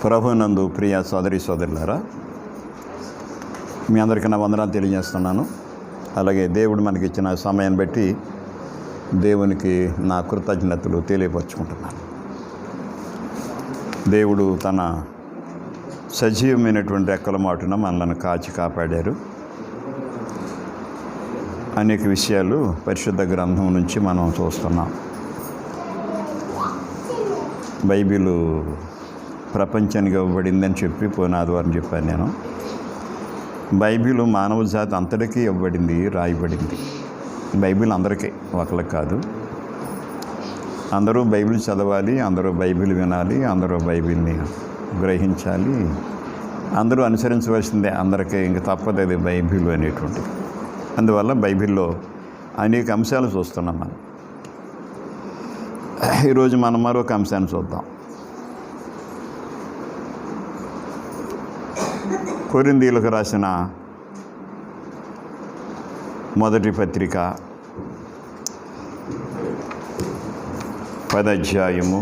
ప్రభునందు ప్రియ సోదరి సోదరులారా, మీ అందరికీ నా వందనాలు తెలియజేస్తున్నాను. అలాగే దేవుడు మనకి ఇచ్చిన సమయాన్ని బట్టి దేవునికి నా కృతజ్ఞతలు తెలియపరుచుకుంటున్నాను. దేవుడు తన సజీవమైనటువంటి రెక్కల మాటున మనల్ని కాచి కాపాడారు. అనేక విషయాలు పరిశుద్ధ గ్రంథం నుంచి మనం చూస్తున్నాం. బైబిలు ప్రపంచానికి ఇవ్వబడిందని చెప్పి పోయిన ఆదివారం చెప్పాను నేను. బైబిల్ మానవ జాతి అంతటికీ ఇవ్వబడింది, రాయబడింది. బైబిల్ అందరికీ, ఒకళ్ళకి కాదు. అందరూ బైబిల్ చదవాలి, అందరూ బైబిల్ వినాలి, అందరూ బైబిల్ని గ్రహించాలి, అందరూ అనుసరించవలసిందే. అందరికీ ఇంక తప్పదు అది బైబిల్ అనేటువంటిది. అందువల్ల బైబిల్లో అనేక అంశాలు చూస్తున్నాం మనం. ఈరోజు మనం మరొక అంశాన్ని చూద్దాం. కొరింథీయులకు రాసిన మొదటి పత్రిక 10వ అధ్యాయము.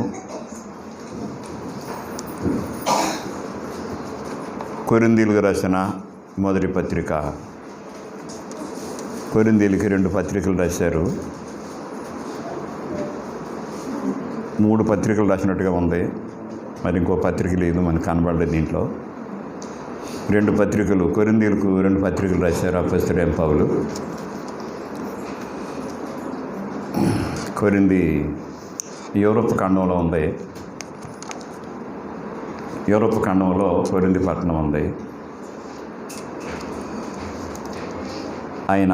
కొరింథీయులకు రాసిన మొదటి పత్రిక. కొరింథీయులకి 2 పత్రికలు రాశారు. 3 పత్రికలు రాసినట్టుగా ఉంది. మరి ఇంకో పత్రిక లేదు, మనకు కనబడలేదు దీంట్లో. 2 పత్రికలు, కొరింథీయులకు 2 పత్రికలు రాశారు అపోస్తలుడైన పౌలు. కొరింథీ యూరోప్ ఖండంలో ఉంది. యూరోప్ ఖండంలో కొరింథీ పట్టణం ఉంది. ఆయన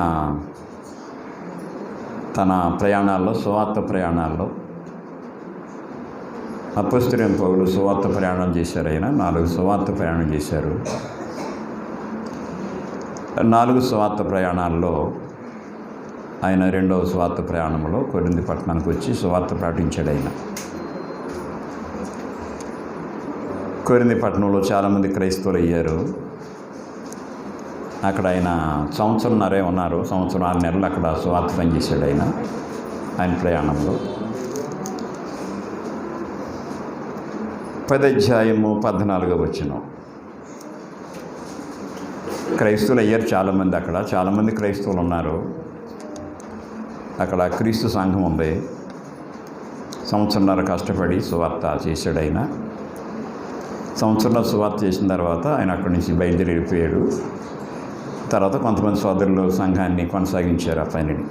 తన ప్రయాణాల్లో, సువార్త ప్రయాణాల్లో, అపోస్తలుడైన పౌలు సువార్త ప్రయాణం చేశారు. ఆయన 4 సువార్త ప్రయాణం చేశారు. 4 సువార్త ప్రయాణాల్లో ఆయన 2వ సువార్త ప్రయాణంలో కొరింథీ పట్టణానికి వచ్చి సువార్త ప్రకటించాడు. ఆయన కొరింథీ పట్టణంలో చాలామంది క్రైస్తవులు అయ్యారు. అక్కడ ఆయన సంవత్సరంన్నరే ఉన్నారు. 6 నెలలు అక్కడ సువార్త పనిచేశాడు ఆయన ప్రయాణంలో. 10వ అధ్యాయము 14వ వచనం. క్రైస్తవులు అయ్యారు చాలామంది. అక్కడ చాలామంది క్రైస్తవులు ఉన్నారు. అక్కడ క్రీస్తు సంఘం ఉంది. సంవత్సరంన్నర కష్టపడి సువార్త చేశాడు ఆయన. సంవత్సరంలో సువార్త చేసిన తర్వాత ఆయన అక్కడి నుంచి బయలుదేరి వెళ్ళిపోయాడు. తర్వాత కొంతమంది సోదరులు సంఘాన్ని కొనసాగించారు ఆ పనిని.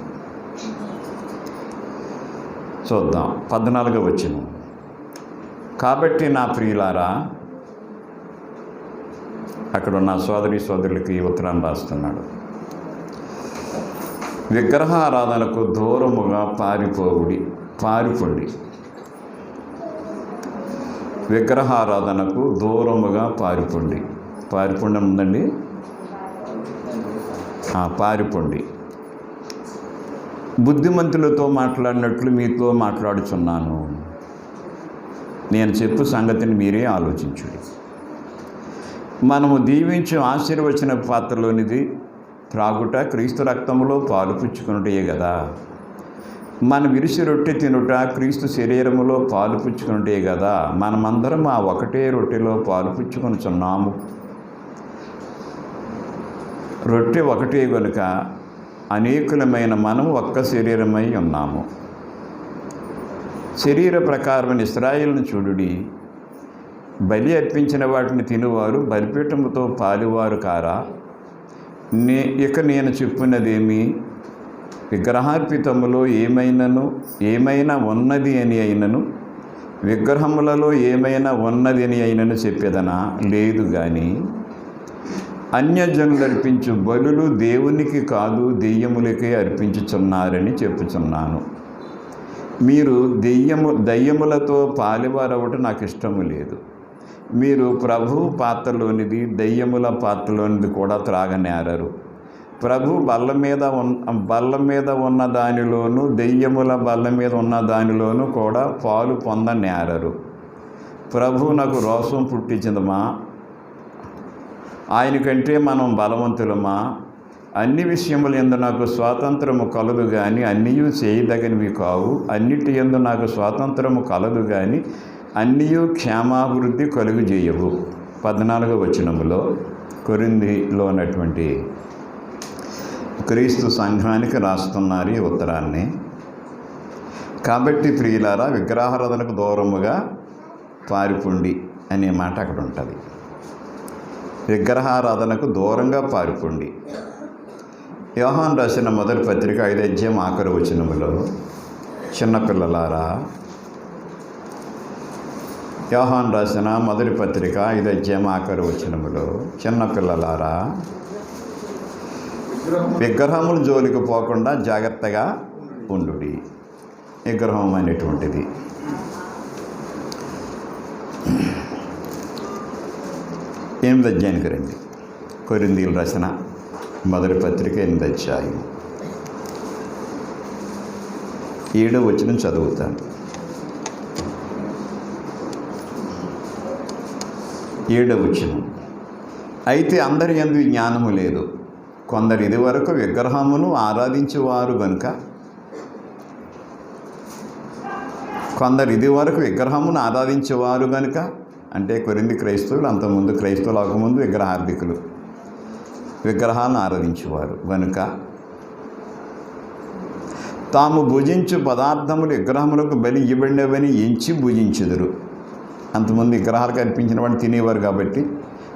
చూద్దాం 14వ వచనం. కాబట్టి నా ప్రియులారా, అక్కడ ఉన్న సోదరి సోదరులకి ఉత్తరాన్ని రాస్తున్నాడు. విగ్రహారాధనకు దూరముగా పారిపోండి. విగ్రహారాధనకు దూరముగా పారిపోండి అని ఉందండి. పారిపోండి. బుద్ధిమంతులతో మాట్లాడినట్లు మీతో మాట్లాడుచున్నాను. నేను చెప్పు సంగతిని మీరే ఆలోచించుడి. మనము దీవించి ఆశీర్వచన పాత్రలోనిది త్రాగుట క్రీస్తు రక్తంలో పాలు పుచ్చుకున్నటే కదా. మనం విరిసి రొట్టె తినుట క్రీస్తు శరీరములో పాలు పుచ్చుకున్నటే కదా. మనమందరం ఆ ఒకటే రొట్టెలో పాలు పుచ్చుకొనుచున్నాము. రొట్టె ఒకటే కనుక అనేకులమైన మనం ఒక్క శరీరమై ఉన్నాము. శరీర ప్రకారమైన ఇశ్రాయేలును చూడుడి. బలి అర్పించిన వాటిని తినువారు బలిపీఠముతో పాలువారు కారా? ఇక నేను చెప్పినదేమి? విగ్రహార్పితములో ఏమైనా ఉన్నది అని అయినను, విగ్రహములలో ఏమైనా ఉన్నది అని అయినను చెప్పేదనా? లేదు. కానీ అన్యజనులు అర్పించు బలులు దేవునికి కాదు, దెయ్యములకే అర్పించుచున్నారని చెప్పుచున్నాను. మీరు దెయ్యములతో పాలువారవటం నాకు ఇష్టము లేదు. మీరు ప్రభు పాత్రలోనిది దెయ్యముల పాత్రలోనిది కూడా త్రాగనేరరు. ప్రభు బల్ల మీద ఉన్న దానిలోనూ దెయ్యముల బల్ల మీద ఉన్న దానిలోనూ కూడా పాలు పొందనేరరు. ప్రభు నాకు రోషం పుట్టించిందమా? ఆయన కంటే మనం బలవంతులమా? అన్ని విషయముల యందు నాకు స్వాతంత్రము కలదు కానీ అన్నీయూ చేయదగినవి కావు. అన్నిటి యందు నాకు స్వాతంత్రము కలదు కానీ అన్నియు క్షేమాభివృద్ధి కలుగు చేయవు. 14వ వచనములో కొరింథీలో ఉన్నటువంటి క్రీస్తు సంఘానికి రాస్తున్నారు ఈ ఉత్తరాన్ని. కాబట్టి ప్రియులారా, విగ్రహారాధనకు దూరముగా పారిపోండి అనే మాట అక్కడ ఉంటుంది. విగ్రహారాధనకు దూరంగా పారిపోండి. యోహాను రాసిన మొదటి పత్రిక 5వ అధ్యాయం ఆఖరి వచనములో, చిన్నపిల్లలారా, యోహాను రాసిన మొదటి పత్రిక 5వ అధ్యాయం ఆఖరి వచనములో, చిన్నపిల్లలారా, విగ్రహముల జోలికి పోకుండా జాగ్రత్తగా ఉండుడి. విగ్రహం అనేటువంటిది 8వ అధ్యాయానికి రండి. కొరింథీయులు రాసిన మొదటి పత్రిక 8వ అధ్యాయం 7వ వచనం చదువుతాను. 7వ వచనం, అయితే అందరి యందు జ్ఞానము లేదు, కొందరు ఇదివరకు విగ్రహమును ఆరాధించేవారు గనుక అంటే కొరింథీ క్రైస్తవులు, అంతకుముందు క్రైస్తవులు అవ్వకముందు విగ్రహార్థికులు, విగ్రహాలను ఆరాధించేవారు గనుక తాము భుజించు పదార్థములు విగ్రహములకు బలి ఇవ్వబడినవని ఎంచి భుజించుదురు. అంతకుముందు విగ్రహాలకు అర్పించిన వాళ్ళు తినేవారు కాబట్టి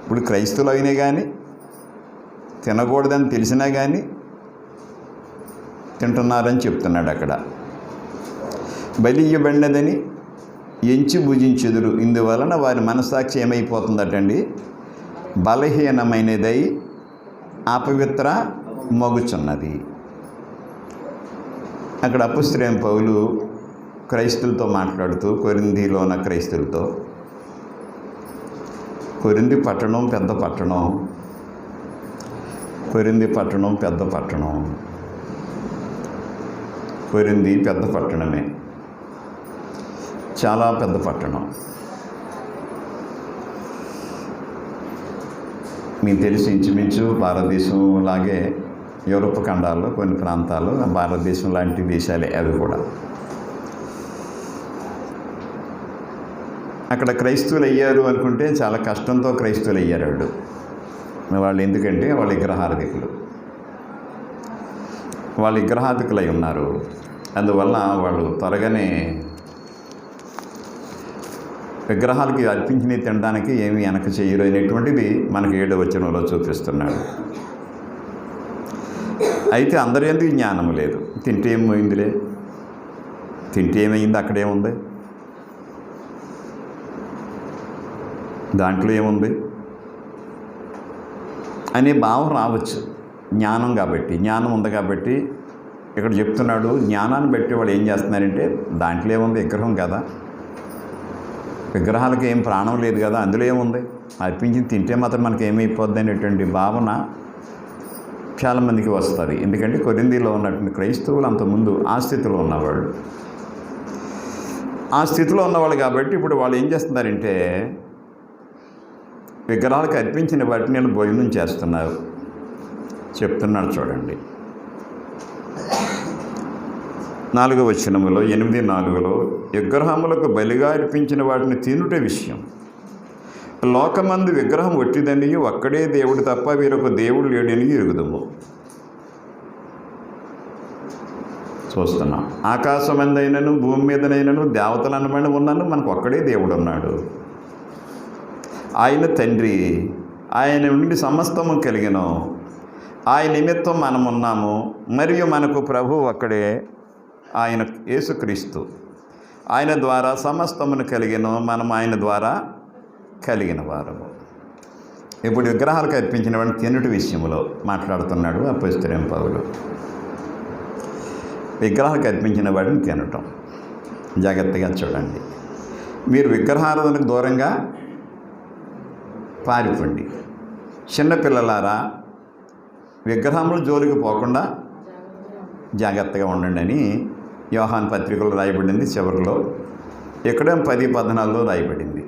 ఇప్పుడు క్రైస్తవులు అయినా కానీ తినకూడదని తెలిసినా కానీ తింటున్నారని చెప్తున్నాడు అక్కడ. బలి ఇవ్వబడినదని ఎంచి భుజించుదురు. ఇందువలన వారి మనస్సాక్షి ఏమైపోతుందటండి? బలహీనమైనదై అపవిత్ర మగుచున్నది. అక్కడ అపోస్తలుడైన పౌలు క్రైస్తవులతో మాట్లాడుతూ, కొరింథీలో ఉన్న క్రైస్తవులతో, కొరింథీ పట్టణం పెద్ద పట్టణం, కొరింథీ పట్టణం పెద్ద పట్టణం, కొరింథీ పెద్ద పట్టణమే, చాలా పెద్ద పట్టణం. మీకు తెలిసి ఇంచుమించు భారతదేశం లాగే యూరోప్ ఖండాల్లో కొన్ని ప్రాంతాలు భారతదేశం లాంటి దేశాలే అవి కూడా. అక్కడ క్రైస్తవులు అయ్యారు అనుకుంటే చాలా కష్టంతో క్రైస్తవులు అయ్యారు వాళ్ళు. ఎందుకంటే వాళ్ళు విగ్రహార్థికులు అయి ఉన్నారు. అందువల్ల వాళ్ళు త్వరగానే విగ్రహాలకి అర్పించినవి తినడానికి ఏమీ వెనక చేయరు అనేటువంటిది మనకి 7వ వచనంలో చూపిస్తున్నాడు. అయితే అందరి యందు జ్ఞానం లేదు. తింటే ఏమైందిలే, తింటే ఏమైంది, అక్కడేముంది, దాంట్లో ఏముంది అనే భావం రావచ్చు. జ్ఞానం కాబట్టి, జ్ఞానం ఉంది కాబట్టి ఇక్కడ చెప్తున్నాడు. జ్ఞానాన్ని బట్టి వాళ్ళు ఏం చేస్తున్నారంటే, దాంట్లో ఏముంది, విగ్రహం కదా, విగ్రహాలకి ఏం ప్రాణం లేదు కదా, అందులో ఏముంది, అర్పించి తింటే మాత్రం మనకి ఏమైపోద్ది అనేటువంటి భావన చాలామందికి వస్తుంది. ఎందుకంటే కొరింథీలో ఉన్నటువంటి క్రైస్తవులు అంతకుముందు ఆ స్థితిలో ఉన్నవాళ్ళు కాబట్టి ఇప్పుడు వాళ్ళు ఏం చేస్తున్నారంటే విగ్రహాలకు అర్పించిన వాటిని నేను భోజనం చేస్తున్నారు. చెప్తున్నాడు చూడండి, 4వ వచనములో 8:4 విగ్రహములకు బలిగా అర్పించిన వాటిని తినుట విషయం. లోకమందు విగ్రహం ఒట్టిదని, ఒక్కడే దేవుడు తప్ప వీరొక దేవుడు లేడని ఎరుగుదము. చూస్తున్నాం, ఆకాశమందైనను భూమి మీదనైనను దేవతలు అనబడి ఉన్నాను, మనకు ఒక్కడే దేవుడు ఉన్నాడు. ఆయన తండ్రి, ఆయన నుండి సమస్తము కలిగిన, ఆయన నిమిత్తం మనమున్నాము. మరియు మనకు ప్రభు ఒక్కడే, ఆయన యేసుక్రీస్తు. ఆయన ద్వారా సమస్తమును కలిగిన, మనం ఆయన ద్వారా కలిగిన వారము. ఇప్పుడు విగ్రహాలకు అర్పించిన వాడిని తినుటి విషయంలో మాట్లాడుతున్నాడు అపోస్తలుడైన పౌలు. విగ్రహాలకు అర్పించిన వాడిని తినటం జాగ్రత్తగా చూడండి. మీరు విగ్రహారాధనకు దూరంగా పారిపోండి. చిన్నపిల్లలారా, విగ్రహముల జోలికి పోకుండా జాగ్రత్తగా ఉండండి అని యోహాను పత్రికలో రాయబడింది. చివరిలో ఇక్కడ 10:14 రాయబడింది.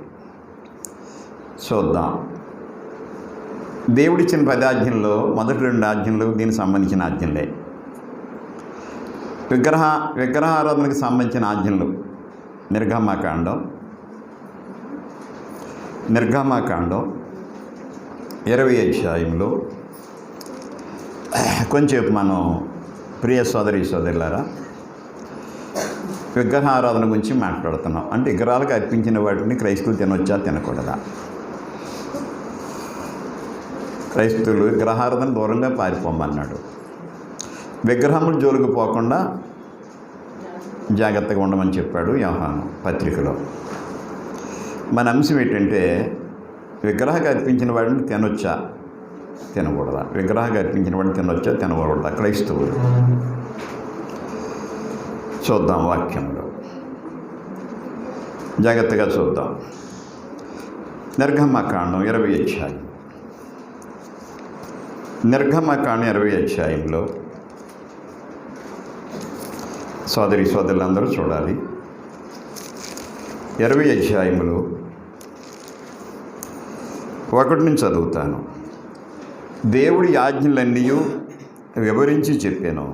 చూద్దాం. దేవుడిచ్చిన 10 ఆజ్ఞల్లో మొదటి 2 ఆజ్ఞలు దీనికి సంబంధించిన ఆజ్ఞలే. విగ్రహారాధనకు సంబంధించిన ఆజ్ఞలు నిర్గమకాండం, నిర్గమాకాండం 20 అధ్యాయంలో కొంచెం మనం ప్రియ సోదరులారా విగ్రహారాధన గురించి మాట్లాడుతున్నాం. అంటే విగ్రహాలకు అర్పించిన వాటిని క్రైస్తవులు తినొచ్చా తినకూడదా? క్రైస్తవులు విగ్రహారాధన దూరంగా పారిపోమన్నాడు. విగ్రహములు జోలికి పోకుండా జాగ్రత్తగా ఉండమని చెప్పాడు యోహాను పత్రికలో. మన అంశం ఏంటంటే విగ్రహానికి అర్పించిన వాడిని తినొచ్చా తినకూడదా? విగ్రహానికి అర్పించిన వాడిని తినొచ్చా తినకూడదా క్రైస్తవులు? చూద్దాం వాక్యంలో, జాగ్రత్తగా చూద్దాం. నిర్గమకాండం 20 అధ్యాయం. నిర్గమకాండం 20 అధ్యాయంలో సోదరులందరూ చూడాలి. 20 అధ్యాయంలో 1 నుంచి చదువుతాను. దేవుడి ఆజ్ఞలన్నీ వివరించి చెప్పాను.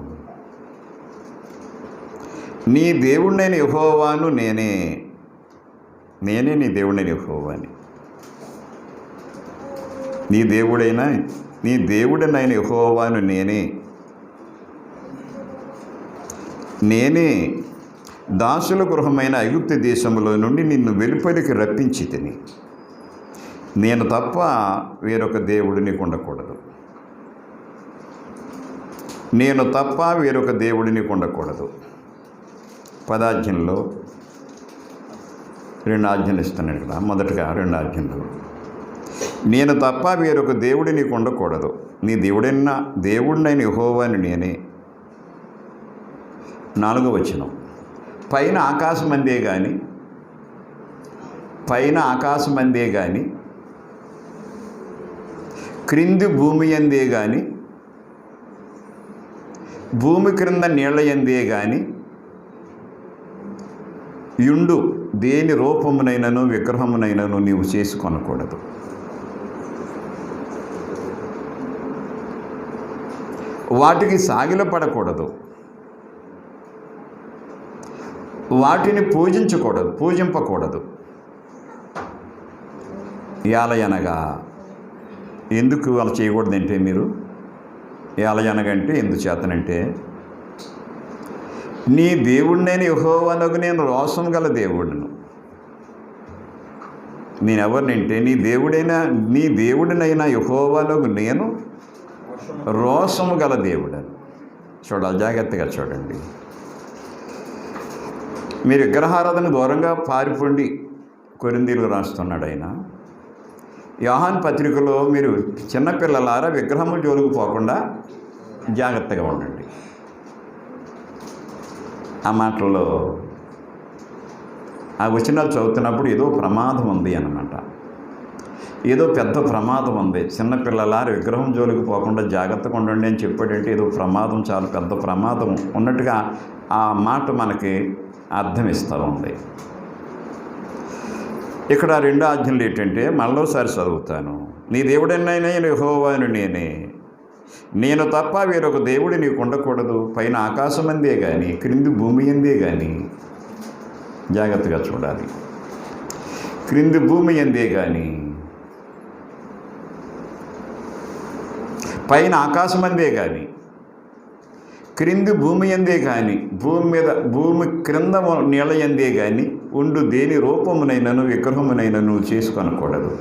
నీ దేవుడినైన యెహోవాను నేనే నీ దేవుడినైన యెహోవాని. నీ దేవుడినైన యెహోవాను నేనే దాసుల గృహమైన ఐగుప్తు దేశంలో నుండి నిన్ను వెలుపలికి రప్పించి తిని. నేను తప్ప వేరొక దేవుడు నీకు ఉండకూడదు. నేను తప్ప వేరొక దేవుడు నీకు ఉండకూడదు. 10 ఆజ్ఞల్లో 2 ఆజ్ఞలు ఇస్తున్నాను కదా. మొదటగా 2 ఆజ్ఞలు. నేను తప్ప వేరొక దేవుడు నీకు ఉండకూడదు. నీ దేవుడినైన యెహోవాని నేనే. 4వ వచనం. పైన ఆకాశమందే కానీ క్రింది భూమి అందే కానీ భూమి క్రింద నీళ్ల యందే కానీ యుండు దేని రూపమునైనను విగ్రహమునైనను నీవు చేసుకొనకూడదు. వాటికి సాగిలపడకూడదు. వాటిని పూజింపకూడదు. యాలయనగా ఎందుకు అలా చేయకూడదంటే, మీరు యాలయనగంటే ఎందుచేతనంటే, నీ దేవుడినైన యెహోవానగు నేను రోషం గల దేవుడును. నేనెవరినంటే నీ దేవుడినైనా యెహోవానగు నేను రోషము గల దేవుడను. చూడాలి, జాగ్రత్తగా చూడండి. మీరు విగ్రహారాధన దూరంగా పారిపోండి కొరింథీయులకు రాస్తున్నాడు ఆయన. యోహాను పత్రికలో మీరు చిన్నపిల్లలారా విగ్రహముల జోలికి పోకుండా జాగ్రత్తగా ఉండండి. ఆ మాటల్లో ఆ వచనాలు చదువుతున్నప్పుడు ఏదో ప్రమాదం ఉంది అన్నమాట. ఏదో పెద్ద ప్రమాదం ఉంది. చిన్నపిల్లలారా విగ్రహం జోలికి పోకుండా జాగ్రత్తగా ఉండండి అని చెప్పాడంటే ఏదో ప్రమాదం, చాలా పెద్ద ప్రమాదం ఉన్నట్టుగా ఆ మాట మనకి అర్థం ఇస్తూ ఉంది. ఇక్కడ 2 ఆజ్ఞలు ఏంటంటే, మళ్ళోసారి చదువుతాను. నీ దేవుడైనా యెహోవాను నేనే. నేను తప్ప వేరొక దేవుడు నీకు ఉండకూడదు. పైన ఆకాశం అందే కానీ క్రింది భూమి అందే కానీ, జాగ్రత్తగా చూడాలి, క్రింది భూమి అందే కానీ పైన ఆకాశం అందే కానీ క్రింది భూమి అందే కానీ భూమి క్రింద నీళ్ళ అందే కానీ ఉండు దేని రూపమునైనను విగ్రహమునైనను చేసుకొనకూడదు.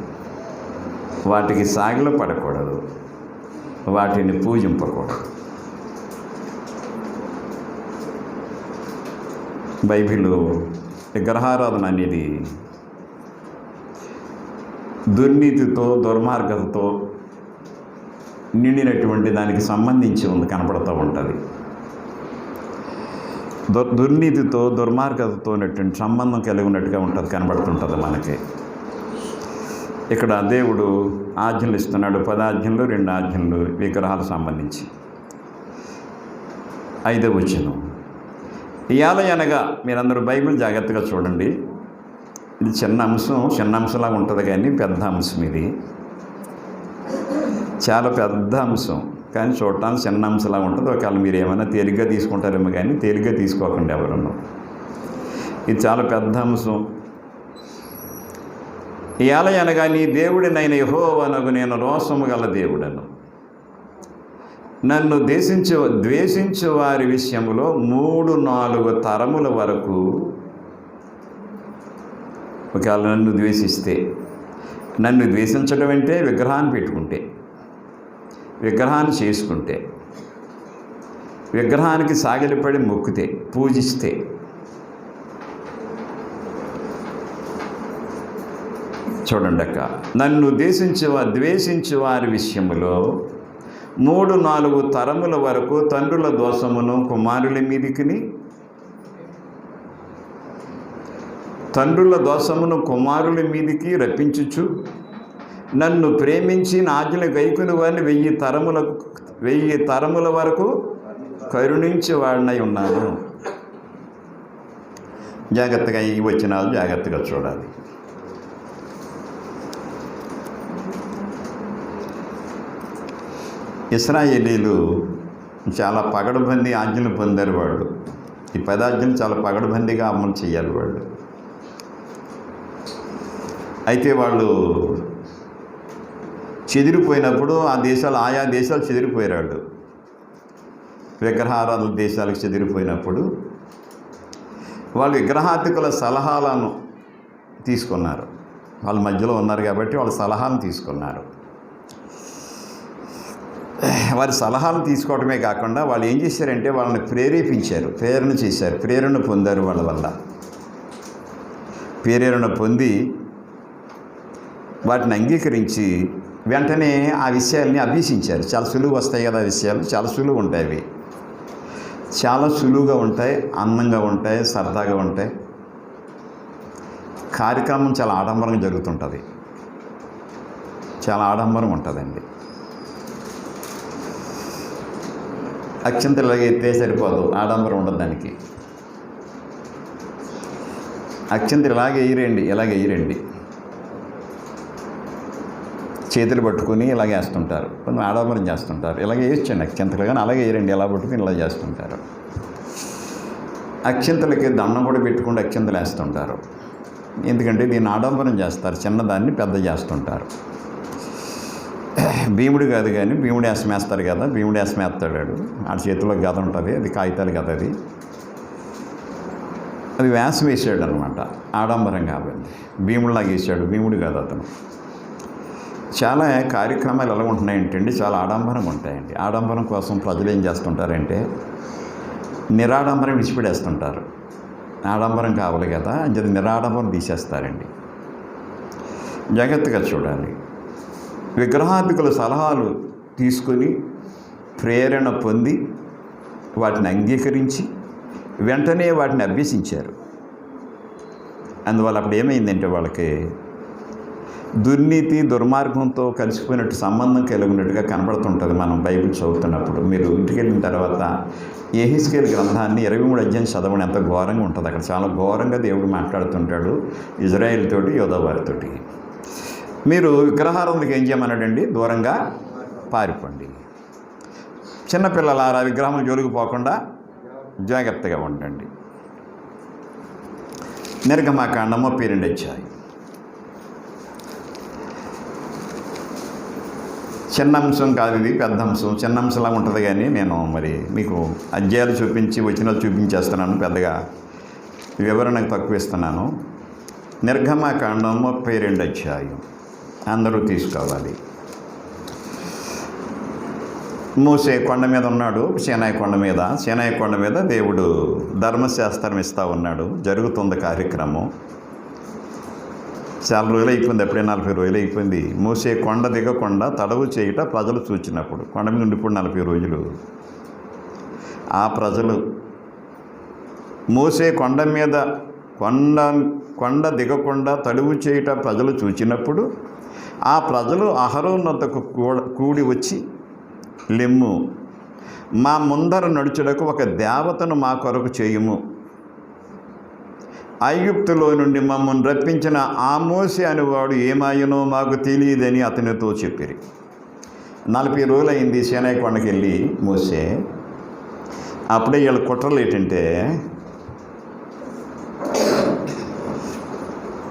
వాటికి సాగిల పడకూడదు. వాటిని పూజింపకూడదు. బైబిల్లో విగ్రహారాధన అనేది దుర్నీతితో దుర్మార్గతతో నిండినటువంటి దానికి సంబంధించి కనపడుతూ ఉంటుంది. దుర్నీతితో దుర్మార్గతతో సంబంధం కలిగి ఉన్నట్టుగా కనబడుతుంటుంది మనకి. ఇక్కడ దేవుడు ఆజ్ఞలు ఇస్తున్నాడు. 10 ఆజ్ఞలు 2 ఆజ్ఞలు విగ్రహాలకు సంబంధించి. 5వ వచనం. యాలయనగా, మీరందరూ బైబిల్ జాగ్రత్తగా చూడండి. ఇది చిన్న అంశంలాగా ఉంటుంది కానీ పెద్ద అంశం. ఇది చాలా పెద్ద అంశం కానీ చూడటానికి చిన్న అంశంలాగా ఉంటుంది. ఒకవేళ మీరు ఏమైనా తేలిగ్గా తీసుకుంటారేమో కానీ తేలిగ్గా తీసుకోకండి ఎవరన్నా. ఇది చాలా పెద్ద అంశం. ఏలయనగా నీ దేవుడినైన యెహోవానగు నేను రోషము గల దేవుడను. నన్ను ద్వేషించు వారి విషయంలో 3-4 తరముల వరకు, ఒకవేళ నన్ను ద్వేషించడం అంటే విగ్రహాన్ని పెట్టుకుంటే, విగ్రహాన్ని చేసుకుంటే, విగ్రహానికి సాగిలపడి మొక్కితే, పూజిస్తే, చూడండి అక్క, నన్ను ద్వేషించు వారి విషయంలో 3-4 తరముల వరకు తండ్రుల దోషమును కుమారుల మీదికి రప్పించుచు, నన్ను ప్రేమించి నా ఆజ్ఞలు గైకొను వారిని 1000 తరముల వరకు కరుణించి వాడినై ఉన్నాను. జాగ్రత్తగా ఈ వచనాలు జాగ్రత్తగా చూడాలి. ఇశ్రాయేలీలు చాలా పగడబందీ ఆజ్ఞలు పొందారు. వాళ్ళు ఈ 10 ఆజ్ఞలు చాలా పగడబందీగా అమలు చేయాలి వాళ్ళు. అయితే వాళ్ళు చెదిరిపోయినప్పుడు ఆయా దేశాలు చెదిరిపోయారు. విగ్రహారాధన దేశాలకు చెదిరిపోయినప్పుడు వాళ్ళు విగ్రహార్థికుల సలహాలను తీసుకున్నారు. వాళ్ళ మధ్యలో ఉన్నారు కాబట్టి వాళ్ళ సలహాలను తీసుకున్నారు. వారి సలహాలు తీసుకోవడమే కాకుండా వాళ్ళు ఏం చేశారంటే వాళ్ళని ప్రేరణ పొందారు. వాళ్ళ వల్ల ప్రేరణ పొంది వాటిని అంగీకరించి వెంటనే ఆ విషయాల్ని అభ్యసించారు. చాలా సులువు వస్తాయి కదా, విషయాలు చాలా సులువు ఉంటాయి. అవి చాలా సులువుగా ఉంటాయి, అందంగా ఉంటాయి, సరదాగా ఉంటాయి. కార్యక్రమం చాలా ఆడంబరంగా జరుగుతుంటుంది. చాలా ఆడంబరం ఉంటుందండి. అక్షంతలు ఇలాగైతే సరిపోదు, ఆడంబరం ఉండదు దానికి. అక్షంతలు ఇలాగే వేయరండి, చేతులు పట్టుకుని ఇలాగే వేస్తుంటారు. కొంచెం ఆడంబరం చేస్తుంటారు. ఇలాగే వేయొచ్చండి అక్షంతలు, కానీ అలాగే వేయరండి, ఎలా పట్టుకుని ఇలా చేస్తుంటారు. అక్షంతలకి దండం కూడా పెట్టుకుంటూ అక్షంతలు వేస్తుంటారు. ఎందుకంటే దీన్ని ఆడంబరం చేస్తారు, చిన్నదాన్ని పెద్ద చేస్తుంటారు. భీముడు కాదు కానీ భీముడు వేసమేస్తారు కదా, భీముడు వేసమేస్తాడు. ఆ చేతిలో గద ఉంటుంది, అది కాగితాలు గద, అది వేసం వేసాడు అనమాట. ఆడంబరం కాబట్టి భీముడిలాగా వేసాడు. భీముడు కాదు అతను. చాలా కార్యక్రమాలు ఎలా ఉంటున్నాయంటే చాలా ఆడంబరంగా ఉంటాయండి. ఆడంబరం కోసం ప్రజలు ఏం చేస్తుంటారంటే నిరాడంబరం విడిచిపెట్టేస్తుంటారు. ఆడంబరం కావాలి కదా అని చెప్పి నిరాడంబరం తీసేస్తారండి. జాగ్రత్తగా చూడాలి. విగ్రహార్థికుల సలహాలు తీసుకొని ప్రేరణ పొంది వాటిని అంగీకరించి వెంటనే వాటిని అభ్యసించారు. అందువల్ల అప్పుడు ఏమైందంటే వాళ్ళకి దుర్నీతి దుర్మార్గంతో కలిసిపోయినట్టు సంబంధం కలిగినట్టుగా కనబడుతుంటుంది. మనం బైబిల్ చదువుతున్నప్పుడు మీరు ఇంటికి వెళ్ళిన తర్వాత యెహెజ్కేలు గ్రంథాన్ని 23 అధ్యాయం చదవడం ఎంత ఘోరంగా ఉంటుంది. అక్కడ చాలా ఘోరంగా దేవుడు మాట్లాడుతుంటాడు ఇజ్రాయేల్ తోటి, యోధా వారితోటి. మీరు విగ్రహారాధనకి ఏం చేయమన్నాడండి? దూరంగా పారిపోండి. చిన్నపిల్లలారా విగ్రహం జోలికి పోకుండా జాగ్రత్తగా ఉండండి. నిర్గమాకాండం 32 అధ్యాయం. చిన్న అంశం కాదు ఇది, పెద్ద అంశం. చిన్న అంశంలా ఉంటుంది కానీ నేను మరి మీకు అధ్యాయాలు చూపించి వచనాలు చూపించేస్తున్నాను, పెద్దగా వివరణకు తక్కువ ఇస్తున్నాను. నిర్గమాకాండం 32 అధ్యాయం అందరూ తీసుకోవాలి. మోసే కొండ మీద ఉన్నాడు, సీనాయి కొండ మీద దేవుడు ధర్మశాస్త్రం ఇస్తూ ఉన్నాడు. జరుగుతుంది కార్యక్రమం. చాలా రోజులు అయిపోయింది, అప్పుడే 40 రోజులు అయిపోయింది. మోసే కొండ దిగకుండా తడవు చేయుట ప్రజలు చూచినప్పుడు, కొండ మీద ఉండిప్పుడు 40 రోజులు ఆ ప్రజలు మోసే కొండ దిగకుండా తడువు చేయుట ప్రజలు చూచినప్పుడు ఆ ప్రజలు అహరోను వద్దకు కూడి వచ్చి, లెమ్ము, మా ముందర నడుచుటకు ఒక దేవతను మా కొరకు చేయుము. ఐగుప్తులో నుండి మమ్మల్ని రప్పించిన ఆ మోసే అనేవాడు ఏమాయనో మాకు తెలియదని అతనితో చెప్పిరి. 40 రోజులు అయింది సీనాయి కొండకి వెళ్ళి మోసే. అప్పుడే వీళ్ళ కుట్రలు ఏంటంటే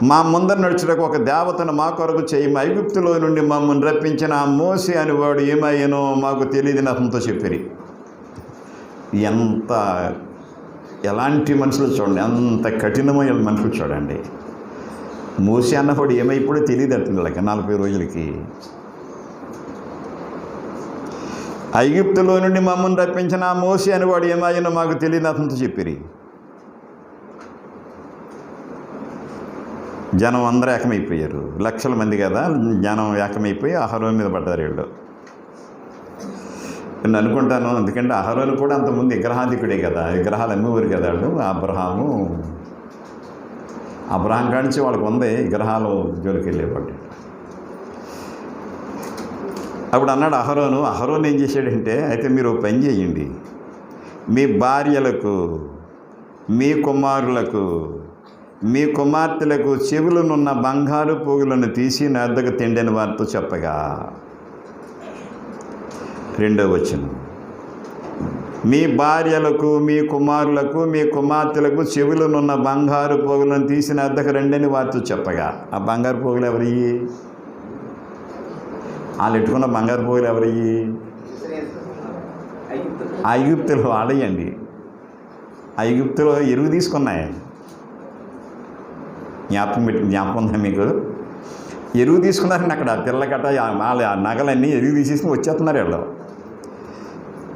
మా ముందర నడుచుటకు ఒక దేవతను మా కొరకు చేయము, ఐగుప్తులో నుండి మమ్మల్ని రప్పించిన ఆ మోసే అనేవాడు ఏమయ్యానో మాకు తెలియదని అతనితో చెప్పిరి. ఎంత ఎలాంటి మనుషులు చూడండి, అంత కఠినమైన మనుషులు చూడండి. మోసే అన్నవాడు ఏమైపోడో తెలియదు అట్లకి 40 రోజులకి. ఐగుప్తులో నుండి మమ్మల్ని రప్పించిన ఆ మోసే అనేవాడు ఏమయ్యానో మాకు తెలియదు అతనితో చెప్పిరి. జనం అందరూ ఏకమైపోయారు, లక్షల మంది కదా, జనం ఏకమైపోయి అహరోను మీద పడ్డారు వీళ్ళు. నేను అనుకుంటాను, ఎందుకంటే అహరోను కూడా అంతకుముందు విగ్రహాధికుడే కదా, విగ్రహాలు అమ్మేవారు కదా వాళ్ళు. అబ్రహాం కానించి వాళ్ళకి ఉంది విగ్రహాలు జోలికి వెళ్ళేవాడు. అప్పుడు అన్నాడు అహరోను ఏం చేశాడంటే, అయితే మీరు పని చేయండి, మీ భార్యలకు, మీ కుమారులకు, మీ కుమార్తెలకు చెవులనున్న బంగారు పోగులను తీసి నా వద్దకు తెండని వారితో చెప్పగా. 2వ వచనం, మీ భార్యలకు, మీ కుమారులకు, మీ కుమార్తెలకు చెవులనున్న బంగారు పోగులను తీసి నా వద్దకు రండని వారితో చెప్పగా. ఆ బంగారు పోగులు ఎవరయ్యి? వాళ్ళు ఎట్టుకున్న బంగారు పోగులు ఎవరయ్యి? ఐగుప్తులు వాడయండి. ఐగుప్తులో ఎరువు తీసుకున్నాయి. జ్ఞాపకం ఉందా మీకు? ఎరువు తీసుకున్నారండి అక్కడ. పిల్లకట్ట వాళ్ళ నగలన్నీ ఎరువు తీసేసి వచ్చేస్తున్నారు వీళ్ళు.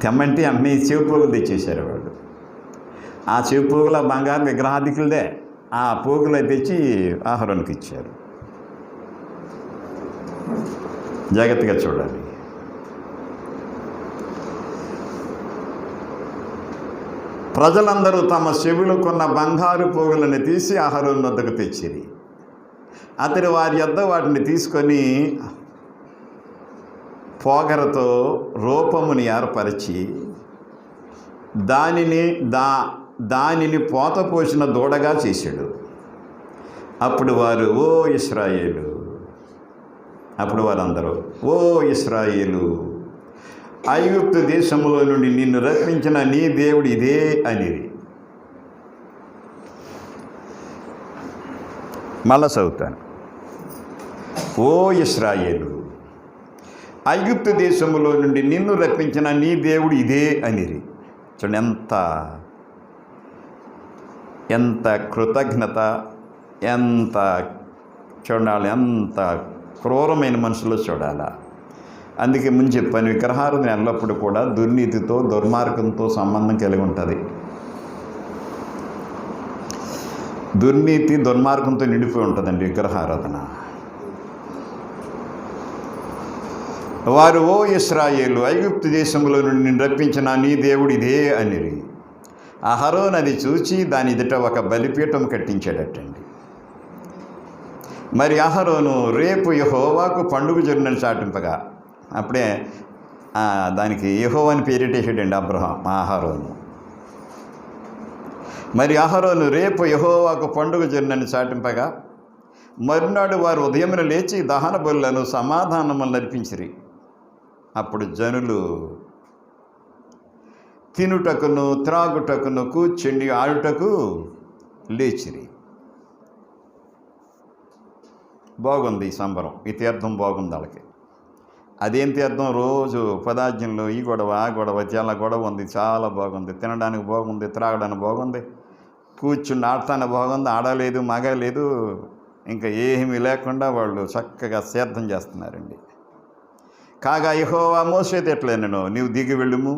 తెమ్మంటే అన్నీ చెవి పోగులు తెచ్చేసారు వాళ్ళు. ఆ చెవి పోగుల బంగారు విగ్రహాధికులదే. ఆ పోగులు తెచ్చి అహరోనుకి ఇచ్చారు. జాగ్రత్తగా చూడాలి. ప్రజలందరూ తమ చెవులకున్న బంగారు పోగులను తీసి అహరోను వద్దకు తెచ్చిరి. అతడు వారి యొద్ద వాటిని తీసుకొని పోగరతో రూపముని ఏర్పరిచి దానిని పోత పోసిన దూడగా చేశాడు. అప్పుడు వారందరూ ఓ ఇశ్రాయేలు, ఐగుప్తు దేశంలో నుండి నిన్ను రప్పించిన నీ దేవుడు ఇదే అనిరి. మళ్ళా చదువుతాను. ఓ ఇశ్రాయేలు, ఐగుప్తు దేశంలో నుండి నిన్ను రప్పించిన నీ దేవుడు ఇదే అనిరి. చూడండి ఎంత కృతజ్ఞత, ఎంత చూడాలి, ఎంత క్రూరమైన మనుషులు చూడాలా. అందుకే ముందు చెప్పాను, విగ్రహారాధన ఎల్లప్పుడూ కూడా దుర్నీతితో, దుర్మార్గంతో సంబంధం కలిగి ఉంటుంది. దుర్నీతి, దుర్మార్గంతో నిండిపోయి ఉంటుందండి విగ్రహారాధన. వారు ఓ ఇశ్రాయేలు, ఐగుప్తు దేశంలో నుండి నిన్ను రప్పించిన నీ దేవుడు ఇదే అనిరి. అహరోను అది చూచి దాని ఎదుట ఒక బలిపీఠం కట్టించాడటండి. మరి అహరోను రేపు యెహోవాకు పండుగ జరుపునని చాటింపగా, అప్పుడే దానికి యెహోవా అని పేరెట్టేసాడండి అహరోను. మరి అహరోను రేపు యెహోవాకు పండుగ జరుపునని చాటింపగా, మరునాడు వారు ఉదయమున లేచి దహన బలులను సమాధానములను అర్పించిరి. అప్పుడు జనులు తినుటకును త్రాగుటకును కూర్చుండి ఆడుటకు లేచిరి. బాగుంది ఈ సంబరం, ఈ తీర్థం బాగుంది వాళ్ళకి. అదేం తీర్థం? రోజు పదార్థంలో ఈ గొడవ ఆ గొడవ, చాలా గొడవ ఉంది, చాలా బాగుంది. తినడానికి బాగుంది, త్రాగడానికి బాగుంది, కూర్చుని ఆడటానికి బాగుంది. ఆడలేదు, మగలేదు, ఇంకా ఏమీ లేకుండా వాళ్ళు చక్కగా తీర్థం చేస్తున్నారండి. కాగా యెహోవా మోసేతో ఎట్లనెను, నీవు దిగి వెళ్ళుము,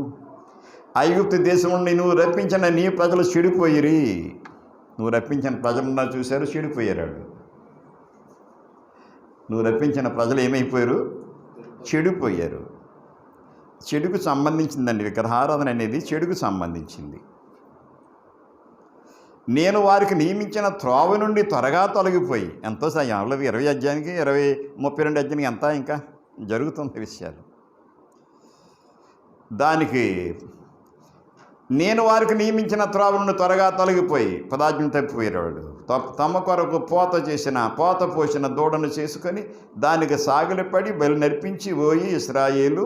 ఐగుప్తు దేశం నుండి నువ్వు రప్పించిన నీ ప్రజలు చెడిపోయిరి. నువ్వు రప్పించిన ప్రజలున్నా చూశారు, చెడిపోయారు. నువ్వు రప్పించిన ప్రజలు ఏమైపోయారు? చెడిపోయారు. చెడుకు సంబంధించిందండి విగ్రహారాధన అనేది, చెడుకు సంబంధించింది. నేను వారికి నియమించిన త్రోవ నుండి త్వరగా తొలగిపోయి, ఎంతో సాయం 20 అధ్యాయానికి 32 అధ్యాయానికి ఎంత ఇంకా జరుగుతున్న విషయాలు. దానికి నేను వారికి నియమించిన త్రోవ నుండి త్వరగా తొలగిపోయి పదార్థం తప్పిపోయేవాడు. తమ కొరకు పోత పోసిన దూడను చేసుకొని దానికి సాగిలపడి బలి నర్పించి, ఓయి ఇశ్రాయేలు,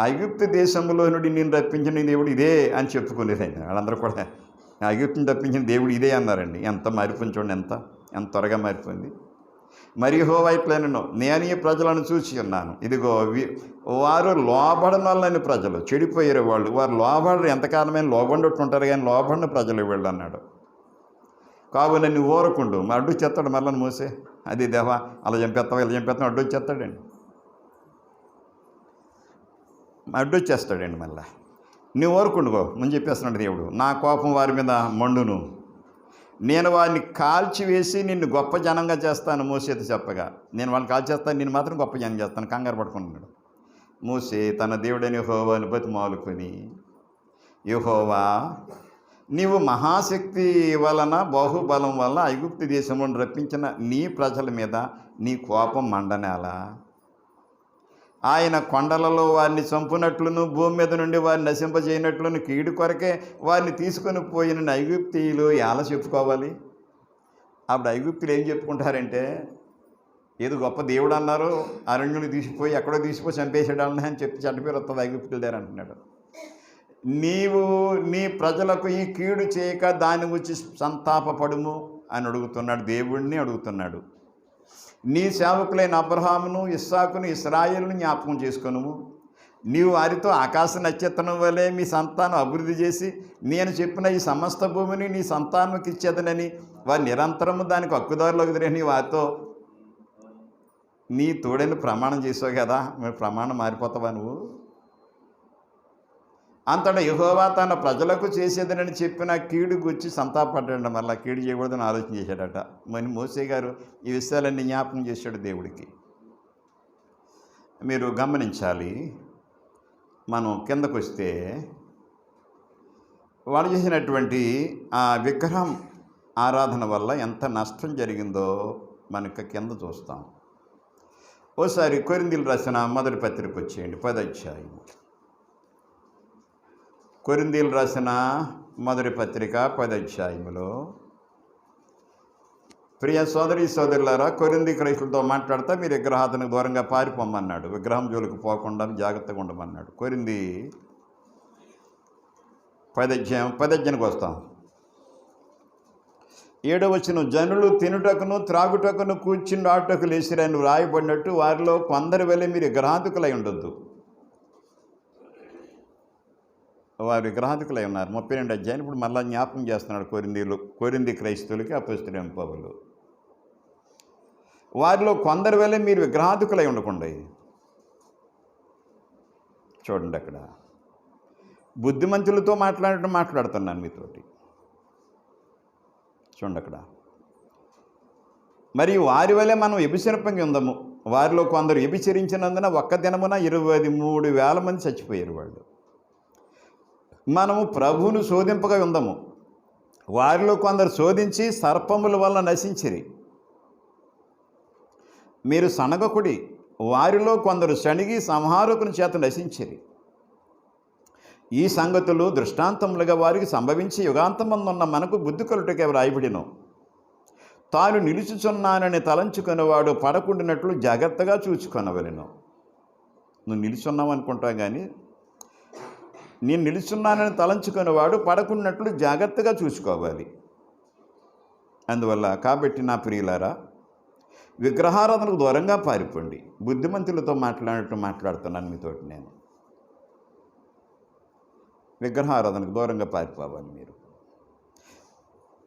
ఐగుప్తు దేశంలో నుండి నేను రప్పించిన దేవుడు ఇదే అని చెప్పుకునేది. వాళ్ళందరూ కూడా ఐగుప్తుని తప్పించిన దేవుడు ఇదే అన్నారండి. ఎంత మారిపోయి చూడండి, ఎంత త్వరగా మారిపోయింది. మరి యెహోవా ఇట్లనెను, నేను ఈ ప్రజలను చూసి ఉన్నాను, ఇదిగో వారు లోబడనొల్లని ప్రజలు, చెడిపోయారు వాళ్ళు, వారు లోబడరు, ఎంతకాలమైన లోబడినట్టుంటారు కానీ లోబడిన ప్రజలు వీళ్ళు అన్నాడు. కావున నువ్వు ఊరకుండు. మా అడ్డు చెత్తాడు మళ్ళీ మోసే, అది దేవా అలా చంపేస్తావా ఇలా చంపేస్తాం, అడ్డు వచ్చేస్తాడండి, అడ్డు వచ్చేస్తాడండి. మళ్ళా నువ్వు ఊరకుండుకో ముందు చెప్పేస్తున్నాడు దేవుడు, నా కోపం వారి మీద మండును, నేను వారిని కాల్చివేసి నిన్ను గొప్ప జనంగా చేస్తాను. మోసేతో చెప్పగా, నేను వాళ్ళని కాల్చేస్తాను, నేను మాత్రం గొప్ప జనం చేస్తాను, కంగారు పడుకుంటున్నాడు. మోసే తన దేవుడైన యెహోవాను బతిమాలుకొని, యెహోవా నీవు మహాశక్తి వలన బాహుబలం వలన ఐగుప్తు దేశంలో రప్పించిన నీ ప్రజల మీద నీ కోపం మండనేలా? ఆయన కొండలలో వారిని చంపునట్లును భూమి మీద నుండి వారిని నశింపజేయనట్లును కీడు కొరకే వారిని తీసుకొని పోయిన ఐగుప్తీయులు ఎలా చెప్పుకోవాలి? అప్పుడు ఐగుప్తులు ఏం చెప్పుకుంటారంటే, ఏదో గొప్ప దేవుడు అన్నారు, అరణ్యుని తీసిపోయి ఎక్కడో తీసిపోయి చంపేసేడాలని అని చెప్పి చెడ్డ పేరు వస్తుంది ఐగుప్తుల దగ్గర అంటున్నాడు. నీవు నీ ప్రజలకు ఈ కీడు చేయక దాని గురించి సంతాపపడుము అని అడుగుతున్నాడు, దేవుడిని అడుగుతున్నాడు. నీ సేవకులైన అబ్రహామును ఇస్సాకును ఇశ్రాయేలును జ్ఞాపకం చేసుకొనుము, నీవు వారితో ఆకాశ నక్షత్రం వలె మీ సంతానం అభివృద్ధి చేసి నేను చెప్పిన ఈ సమస్త భూమిని నీ సంతానంకి ఇచ్చేదనని వారు నిరంతరము దానికి హక్కుదారులోకి తిరిగి వారితో నీ తోడని ప్రమాణం చేసావు కదా, మరి ప్రమాణం మారిపోతావా నువ్వు? అంతటా యెహోవా తన ప్రజలకు చేసేదనని చెప్పిన కీడు గురించి సంతాపడ్డాడు. మళ్ళీ కీడు చేయకూడదని ఆలోచన చేశాడట. మరి మోసే గారు ఈ విషయాలన్నీ జ్ఞాపకం చేశాడు దేవుడికి. మీరు గమనించాలి, మనం కిందకు వస్తే వాళ్ళు చేసినటువంటి ఆ విగ్రహం ఆరాధన వల్ల ఎంత నష్టం జరిగిందో మనకి కింద చూస్తాం. ఓసారి కొరింథీయులకు రాసిన మొదటి పత్రిక వచ్చేయండి, 10వ అధ్యాయం. కొరింథీయులకు రాసిన మొదటి పత్రిక 10వ అధ్యాయంలో, ప్రియ సోదరి సోదరులారా, కొరింథీ క్రైస్తులతో మాట్లాడుతూ మీరు విగ్రహానికి దూరంగా పారిపోమన్నాడు, విగ్రహం జోలికి పోకుండా జాగ్రత్తగా ఉండమన్నాడు. కొరింథీ 10వ అధ్యాయానికి వస్తాం. 7వ వచనం, జనులు తినుటకును త్రాగుటకును కూర్చుని ఆటకు లేచిరని వ్రాయబడినట్టు వారిలో కొందరి వలె మీరు విగ్రహాంతకులై ఉండొద్దు. వారు విగ్రహాంతకులై ఉన్నారు. 32వ అధ్యాయం ఇప్పుడు మళ్ళీ జ్ఞాపకం చేస్తున్నాడు కొరింథీ క్రైస్తవులకి అపోస్తలుడైన పౌలు. వారిలో కొందరి వలె మీరు విగ్రహాంతకులై ఉండకండి. చూడండి, అక్కడ బుద్ధిమంతులతో మాట్లాడుతున్నాను మీతోటి. చూడండి అక్కడ, మరియు వారి వలె మనం వ్యభిచరింపంగా ఉందము. వారిలో కొందరు వ్యభిచరించినందున ఒక్క దినమున 23,000 మంది చచ్చిపోయారు వాళ్ళు. మనము ప్రభువును శోధింపగా ఉందము. వారిలో కొందరు శోధించి సర్పముల వల్ల నశించిరి. మీరు సనగకుడి, వారిలో కొందరు శనిగి సంహారకుని చేత నశించిరి. ఈ సంగతులు దృష్టాంతములుగా వారికి సంభవించి యుగాంతమందున్న మనకు బుద్ధి కలుటకే వ్రాయబడిను. తాను నిలుచుచున్నానని తలంచుకునేవాడు పడకుండినట్లు జాగ్రత్తగా చూచుకొనవలెను. నువ్వు నిలుచున్నావు అనుకుంటావు, కానీ నేను నిలుచున్నానని తలంచుకునేవాడు పడకుండినట్లు జాగ్రత్తగా చూసుకోవాలి. అందువల్ల కాబట్టి నా ప్రియులారా, విగ్రహారాధనకు దూరంగా పారిపోండి. బుద్ధిమంతులతో మాట్లాడుతున్నాను మీతోటి. నేను విగ్రహారాధనకు దూరంగా పారిపోవాలి. మీరు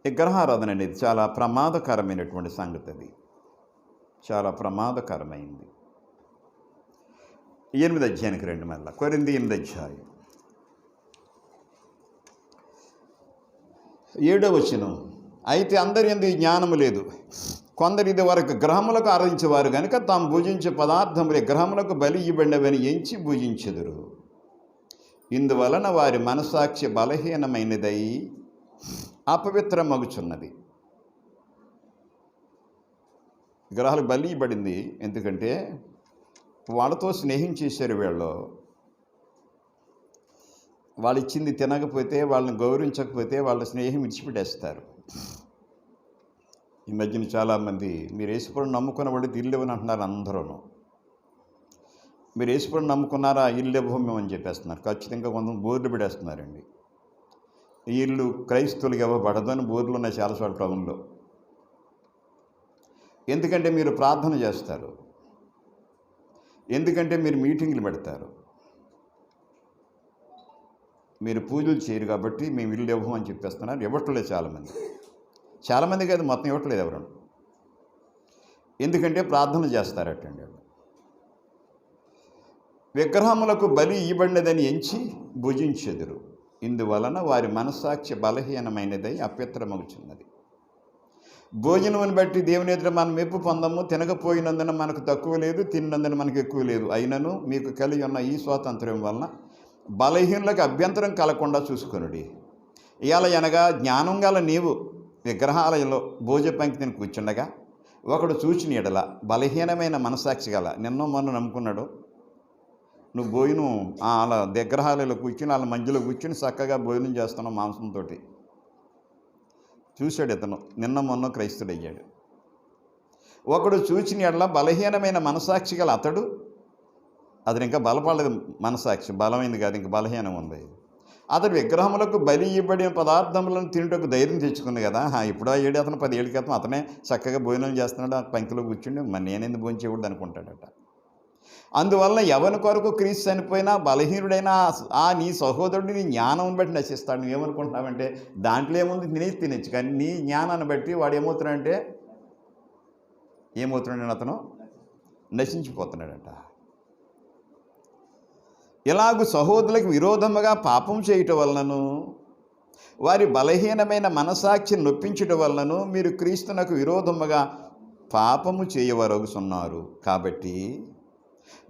విగ్రహారాధన అనేది చాలా ప్రమాదకరమైనటువంటి సంగతి. అది చాలా ప్రమాదకరమైంది. 8వ అధ్యాయానికి రండి. మళ్ళీ కొరింథీ 8వ అధ్యాయం 7వ వచనం, అయితే అందరి యందు జ్ఞానము లేదు. కొందరు ఇది వరకు గ్రహములకు ఆరాధించేవారు కనుక తాము పూజించే పదార్థములే గ్రహములకు బలి ఇవ్వబడినవని ఎంచి పూజించెదరు. ఇందువలన వారి మనస్సాక్షి బలహీనమైనదై అపవిత్రమగుచున్నది. గ్రహాలకు బలి ఇవ్వబడింది ఎందుకంటే వాళ్ళతో స్నేహం చేశారు. వాళ్ళు ఇచ్చింది తినకపోతే, వాళ్ళని గౌరవించకపోతే వాళ్ళ స్నేహం విడిచిపెట్టేస్తారు. ఈ మధ్యన చాలామంది మీరు యేసుప్రభువుని నమ్ముకున్న వాళ్ళు ఇల్లు ఇవ్వని అంటున్నారు. అందరూ మీరు యేసుప్రభువుని నమ్ముకున్నారా, ఇల్లు ఇవ్వము అని చెప్పేస్తున్నారు. ఖచ్చితంగా కొంతమంది బోర్డు పెడేస్తున్నారండి. ఈ ఇల్లు క్రైస్తవులకు ఇవ్వబడదు అని బోర్డులు ఉన్నాయి చాలా చోట్ల టౌన్లో. ఎందుకంటే మీరు ప్రార్థన చేస్తారు, ఎందుకంటే మీరు మీటింగ్లు పెడతారు, మీరు పూజలు చేయరు కాబట్టి మేము ఇల్లు ఇవ్వమని చెప్పేస్తున్నారు. ఇవ్వట్లేదు చాలామంది కాదు, మొత్తం ఇవ్వట్లేదు ఎవరు. ఎందుకంటే ప్రార్థన చేస్తారటండి. విగ్రహములకు బలి ఇవ్వబడినదని ఎంచి భుజించెదరు, ఇందువలన వారి మనస్సాక్షి బలహీనమైనదై అపవిత్రమగుచున్నది. భోజనమును బట్టి దేవుని ఎదుట మనం మెప్పు పొందము. తినకపోయినందున మనకు తక్కువ లేదు, తిన్నందున మనకు ఎక్కువ లేదు. అయినను మీకు కలిగి ఉన్న ఈ స్వాతంత్ర్యం వలన బలహీనులకు అభ్యంతరం కలగకుండా చూసుకొనుడి. ఇవాళ అనగా జ్ఞానం గల నీవు విగ్రహాలయంలో భోజ పంక్తిని కూర్చుండగా ఒకడు చూచిన ఎడల బలహీనమైన మనసాక్షి గల నిన్నో మొన్న నమ్ముకున్నాడు, నువ్వు భోజనం అలా విగ్రహాలలో కూర్చుని వాళ్ళ మధ్యలో కూర్చుని చక్కగా భోజనం చేస్తున్నావు మాంసంతో. చూశాడు ఇతను, నిన్న మొన్న క్రైస్తుడయ్యాడు. ఒకడు చూచిన ఎడల బలహీనమైన మనసాక్షి గల అతడు, అతను ఇంకా బలపడలేదు, మనసాక్షి బలమైంది కాదు, ఇంకా బలహీనం ఉంది. అతడు విగ్రహములకు బలి ఇవ్వబడిన పదార్థములను తింటకు ధైర్యం తెచ్చుకుంది కదా. ఇప్పుడు ఏడు అతను 10 ఏళ్ళ క్రితం అతనే చక్కగా భోజనం చేస్తున్నాడు, ఆ పంక్తిలో కూర్చుండి మరి నేనేంది భోజనం చేయకూడదు అనుకుంటాడట. అందువల్ల ఎవరి కొరకు క్రీస్తు చనిపోయినా బలహీనుడైనా ఆ నీ సహోదరుడు నీ జ్ఞానం బట్టి నశిస్తాడు. నువ్వేమనుకుంటున్నావంటే దాంట్లో ఏముంది తినచ్చు, కానీ నీ జ్ఞానాన్ని బట్టి వాడు ఏమవుతున్నాడంటే అతను నశించిపోతున్నాడట. ఇలాగూ సహోదరులకు విరోధముగా పాపం చేయటం వలనను వారి బలహీనమైన మనసాక్షిని నొప్పించటం వలనను మీరు క్రీస్తునకు విరోధముగా పాపము చేయవరగుతున్నారు. కాబట్టి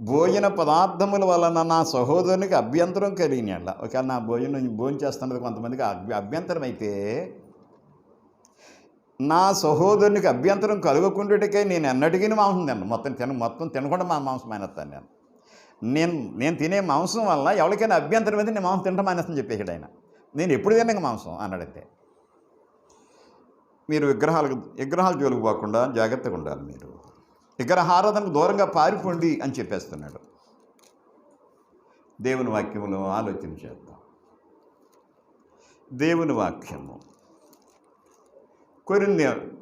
భోజన పదార్థముల వలన నా సహోదరునికి అభ్యంతరం కలిగిన ఒకవేళ నా భోజనం చేస్తున్నది కొంతమందికి అభ్యంతరం అయితే, నా సహోదరునికి అభ్యంతరం కలుగకుండాటికై నేను ఎన్నటికీ మాంసం తిన్నాను. మొత్తం తినకుండా మాంసం మానేస్తాను. నేను తినే మాంసం వల్ల ఎవరికైనా అభ్యంతరం అయితే నేను మాంసం తినడం మానేస్తాను చెప్పేసాడు ఆయన. నేను ఎప్పుడు తిన్నాక మాంసం అన్నాడైతే. మీరు విగ్రహాల జోలికి పోకుండా జాగ్రత్తగా ఉండాలి. మీరు విగ్రహారాధనకు దూరంగా పారిపోండి అని చెప్పేస్తున్నాడు. దేవుని వాక్యములో ఆలోచన చేద్దాం. దేవుని వాక్యము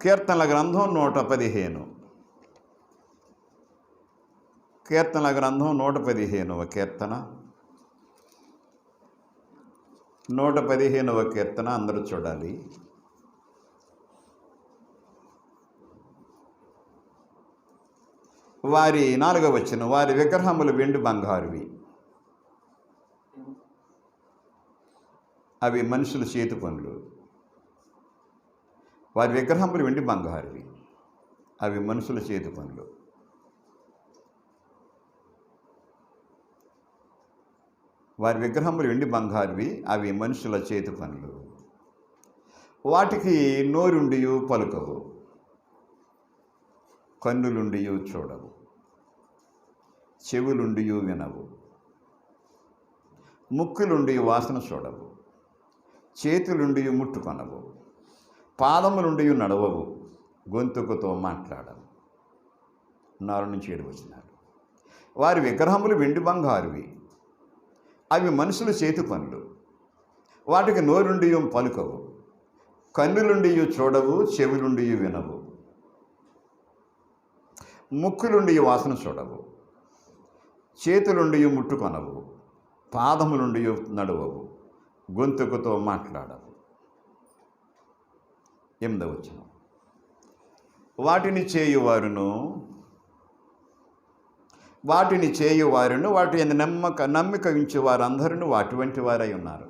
కీర్తనల గ్రంథం 115. కీర్తనల గ్రంథం 115వ కీర్తన, 115వ కీర్తన అందరూ చూడాలి. వారి 4వ వచనం, వారి విగ్రహములు వెండి బంగారువి, అవి మనుషుల చేతి పనులు. వారి విగ్రహములు వెండి బంగారువి, అవి మనుషుల చేతి పనులు. వారి విగ్రహములు వెండి బంగారువి, అవి మనుషుల చేతి పనులు. వాటికి నోరుండియు పలుకవు, కన్నులుండియు చూడవు, చెవులుండియు వినవు, ముక్కులుండి వాసన చూడవు, చేతులుండి ముట్టుకొనవు, పాదములుండి నడవవు, గొంతుకుతో మాట్లాడవు. 4 నుంచి 7 వచనాలు. వారి విగ్రహములు వెండి బంగారువి, అవి మనుషుల చేతి పనులు. వాటికి నోరుండి పలుకవు, కన్నులుండి చూడవు, చెవులుండి వినవు, ముక్కులుండి వాసన చూడవు, చేతులుండి ముట్టుకొనవు, పాదములుండి నడవవు, గొంతుకుతో మాట్లాడవు. 8వ వచనం. వాటిని చేయువారును వాటి నమ్మిక ఉంచే వారందరూ అటువంటి వారై ఉన్నారు.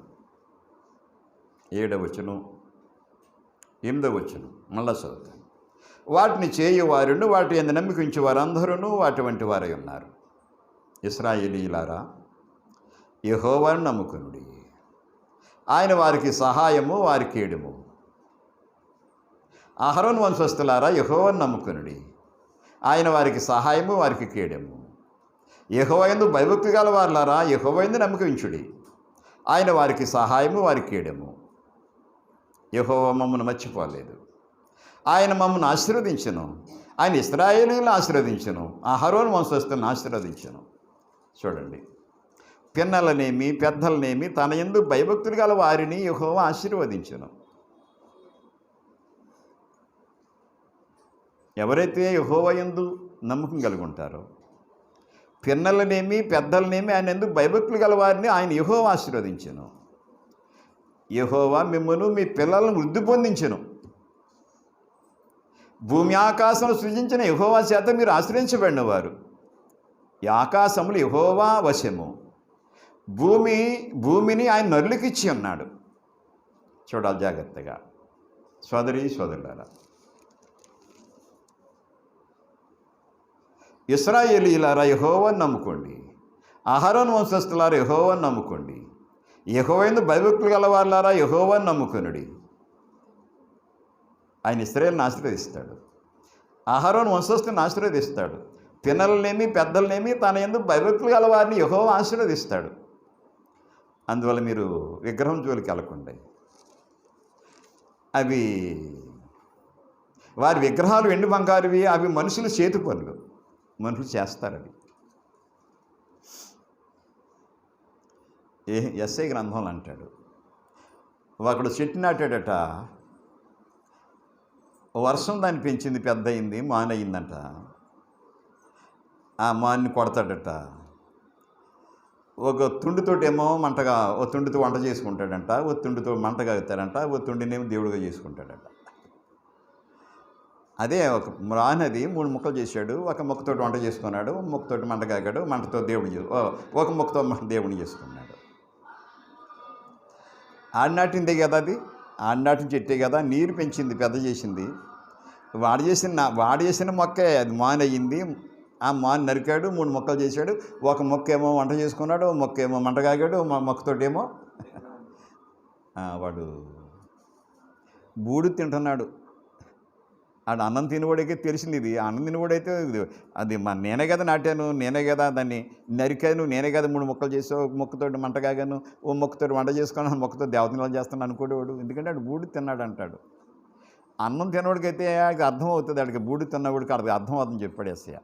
7వ వచనం, 8వ వచనం మళ్ళా చదువుతాను. వాటిని చేయువారును వాటి యందు నమ్మిక ఉంచే వారందరూ అటువంటి వారై ఉన్నారు. ఇశ్రాయేలీయులారా, యెహోవాను నమ్ముకొనుడి, ఆయన వారికి సహాయము, వారికి కేడెము. అహరోను వంశస్థులారా, యెహోవాను నమ్ముకొనుడి, ఆయన వారికి సహాయము, వారికి కేడెము. యెహోవా యందు భయభక్తి గల వారులారా, యెహోవా యందు నమ్మిక ఉంచుడి, ఆయన వారికి సహాయము, వారికి కేడెము. యెహోవా మమ్మను మర్చిపోలేదు, ఆయన మమ్మల్ని ఆశీర్వదించెను. ఆయన ఇశ్రాయేలీయులను ఆశీర్వదించెను, అహరోను వంశస్థులను ఆశీర్వదించెను. చూడండి, పిన్నలనేమి పెద్దలనేమి తన యందు భయభక్తులు గల వారిని యెహోవా ఆశీర్వదించెను. ఎవరైతే యెహోవా యందు నమ్మకం కలిగి ఉంటారో, పిన్నలనేమి పెద్దలనేమి ఆయన ఎందుకు భయభక్తులు గల వారిని ఆయన యెహోవా ఆశీర్వదించెను. యెహోవా మిమ్మును మీ పిల్లలను వృద్ధి పొందించెను. భూమి ఆకాశం సృజించిన యెహోవా చేత మీరు ఆశ్రయించబడిన వారు. ఈ ఆకాశములు యెహోవా వశము, భూమిని ఆయన నరులకిచ్చి ఉన్నాడు. చూడాలి జాగ్రత్తగా. సోదరి సోదరులారా, ఇశ్రాయేలీయులారా యెహోవాను నమ్ముకోండి. అహరోను వంశస్థులారా యెహోవాను నమ్ముకోండి. యెహోవా యందు భయభక్తులు గలవారులారా యెహోవాను నమ్ముకొనుడి. ఆయన ఇశ్రాయేలును ఆశీర్వదిస్తాడు. అహరోను వంశస్థులను ఆశీర్వదిస్తాడు. పిన్నలనేమి పెద్దలనేమి తన యందు భయభక్తులు గలవారిని యెహోవా ఆశీర్వదిస్తాడు. అందువల్ల మీరు విగ్రహం జోలికి వెళ్ళకండి. అవి వారి విగ్రహాలు వెండి బంగారువి. అవి మనుషులు చేతి పనులు, మనుషులు చేస్తారవి. ఎస్ఐ గ్రంథంలో అంటాడు, ఒకడు చెట్టు నాటాడట, వర్షం దాన్ని పెంచింది, పెద్ద అయింది, మానయిందంట. ఆ మాన్ని కొడతాడట. ఒక తుండితోటేమో మంటగా, ఓ తుండితో వంట చేసుకుంటాడంట, ఓ తుండితో మంటగా అవుతాడంట, ఓ తుండినేమో దేవుడిగా చేసుకుంటాడంట. అదే ఒక రానది 3 ముక్కలు చేశాడు. ఒక మొక్కతోటి వంట చేసుకున్నాడు, ఒక మొక్కతోటి మంట కాగాడు, మంటతో ఒక మొక్కతో దేవుడిని చేసుకున్నాడు. ఆడినాటిందే కదా, ఆడినాటిన చెట్టే కదా, నీరు పెంచింది, పెద్ద చేసింది. వాడు చేసిన మొక్కే అది మానయ్యింది. ఆ మాను నరికాడు, 3 మొక్కలు చేశాడు. ఒక మొక్క ఏమో వంట చేసుకున్నాడు, ఒక మొక్క ఏమో మంట కాగాడు, మొక్కతోటేమో వాడు బూడు తింటున్నాడు. ఆడు అన్నం తినవాడికే తెలిసింది. ఇది అన్నం తినవాడైతే అది నేనే కదా నాటాను, నేనే కదా దాన్ని నరికాను, నేనే కదా 3 మొక్కలు చేసావు, ఒక మొక్కతోటి మంట కాగాను, ఓ మొక్కతోటి వంట చేసుకున్నాను, మొక్కతో దేవతలు చేస్తాను అనుకోడేవాడు. ఎందుకంటే ఆడు బూడి తిన్నాడు అంటాడు. అన్నం తినవాడికైతే అది అర్థం అవుతుంది, ఆడికి బూడి తిన్నవాడికి అది అర్థం అవుతుంది చెప్పాడు యేసయ్య.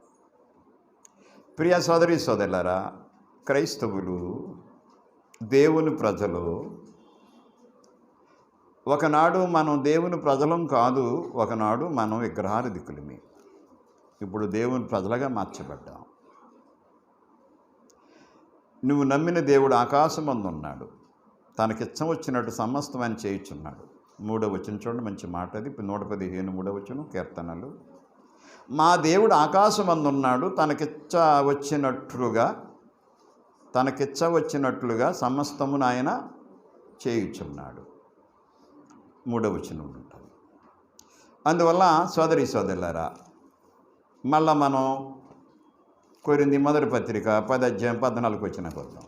ప్రియ సోదరి సోదరులారా, క్రైస్తవులు, దేవుని ప్రజలు, ఒకనాడు మనం దేవుని ప్రజలం కాదు, ఒకనాడు మనం విగ్రహారాధికులమే. ఇప్పుడు దేవుని ప్రజలుగా మార్చబడ్డాం. నువ్వు నమ్మిన దేవుడు ఆకాశమందు ఉన్నాడు, తనకిచ్చం వచ్చినట్టు సమస్తం అని చేయుచున్నాడు. 3వ వచనం చూడండి, మంచి మాట అది. 115 3వ వచనం కీర్తనలు. మా దేవుడు ఆకాశమందు ఉన్నాడు, తనకిచ్చ వచ్చినట్లుగా సమస్తమును ఆయన చేయుచున్నాడు. 3వ వచనం ఉంటుంది. అందువల్ల సోదరి సోదరులారా, మళ్ళా మనం కొరింథీ మొదటి పత్రిక 10 అధ్యాయం 14 వచనం వద్దాం.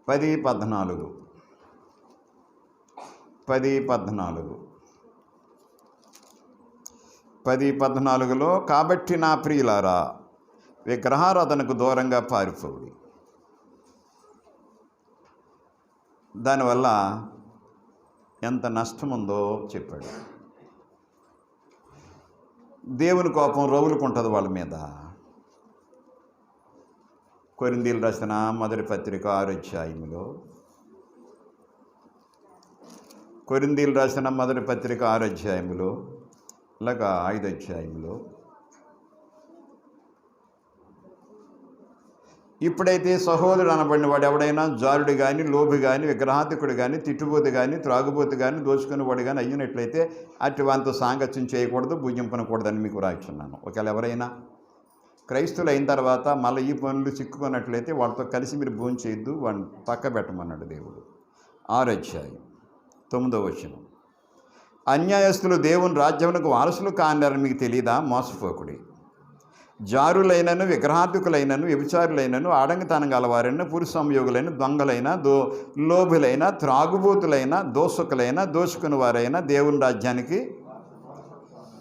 10:14 కాబట్టి నా ప్రియులారా, విగ్రహారాధనకు దూరంగా పారిపోవుడి. దానివల్ల ఎంత నష్టం ఉందో చెప్పాడు. దేవుని కోపం రగులుకుంటుంది వాళ్ళ మీద. కొరింథీయులు రాసిన మొదటి పత్రిక 6వ అధ్యాయంలో, కొరింథీయులు రాసిన మొదటి పత్రిక 6వ అధ్యాయంలో, లేక 5వ అధ్యాయంలో, ఇప్పుడైతే సహోదరుడు అనబడిన వాడు ఎవడైనా జారుడు కానీ, లోభి కానీ, విగ్రహాధికుడు కానీ, తిట్టుబోతు కానీ, త్రాగుబోతు కానీ, దోచుకునేవాడు కానీ అయ్యినట్లయితే అటు వాంతో సాంగత్యం చేయకూడదు, భుజింపనకూడదని మీకు రాయిస్తున్నాను. ఒకవేళ ఎవరైనా క్రైస్తువులు అయిన తర్వాత మళ్ళీ ఈ పనులు చిక్కుకున్నట్లయితే వాళ్ళతో కలిసి మీరు భోజనం చేయొద్దు, వాడిని పక్క పెట్టమన్నాడు దేవుడు. 6వ అధ్యాయం 9వ వచనం. అన్యాయస్తులు దేవుని రాజ్యమునకు వారసులు కాన్నారని మీకు తెలియదా? మోసపోకుడి. జారులైనను, విగ్రహార్థికులైనను, వ్యభిచారులైనను, ఆడంగితనం గలవారైన, పురుష సంయోగులైన, దొంగలైన, లోభులైన, త్రాగుబోతులైన, దోషకులైన, దోచుకుని వారైన దేవుని రాజ్యానికి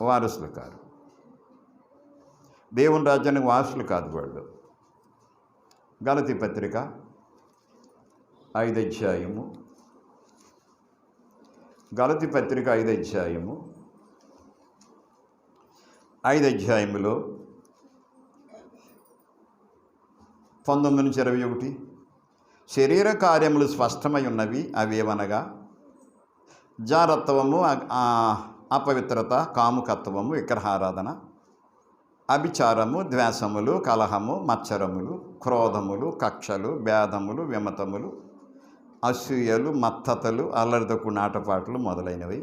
వారసులు కారు. దేవుని రాజ్యానికి వారసులు కాదు వాళ్ళు. గలతీ పత్రిక 5వ అధ్యాయము, గలతీ పత్రిక 5వ అధ్యాయము, 5వ అధ్యాయములో 19-21. శరీర కార్యములు స్పష్టమై ఉన్నవి, అవేవనగా జారత్వము, అపవిత్రత, కాముకత్వము, విగ్రహారాధన, అభిచారము, ద్వేషములు, కలహము, మత్సరములు, క్రోధములు, కక్షలు, భేదములు, విమతములు, అసూయలు, మత్తతలు, అల్లరిదకు నాటపాటలు మొదలైనవి.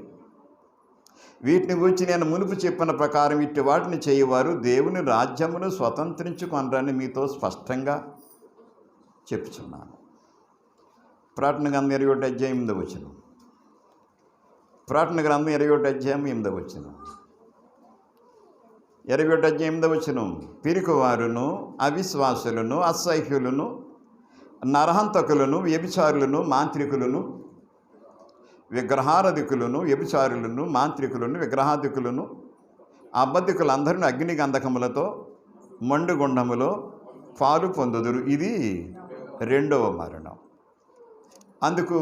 వీటిని గురించి నేను మునుపు చెప్పిన ప్రకారం ఇట్టి వాటిని చేయవారు దేవుని రాజ్యమును స్వతంత్రించుకొనరని మీతో స్పష్టంగా చెప్పుచున్నాను. ప్రకటన గ్రంథం 21 అధ్యాయం 8వ వచనం. ప్రకటన గ్రంథం 21 అధ్యాయం 8వ వచనం. 21 అధ్యాయం 8వ వచనం. పిరికివారును, అవిశ్వాసులను, అసహ్యులను, నరహంతకులను, వ్యభిచారులను, మాంత్రికులను, విగ్రహారాధికులను, వ్యభిచారులను, మాంత్రికులను, విగ్రహాధికులను, అబద్ధికులందరినీ అగ్ని గంధకములతో మండుగుండములో పాలు పొందుదురు. ఇది రెండవ మరణం. అందుకు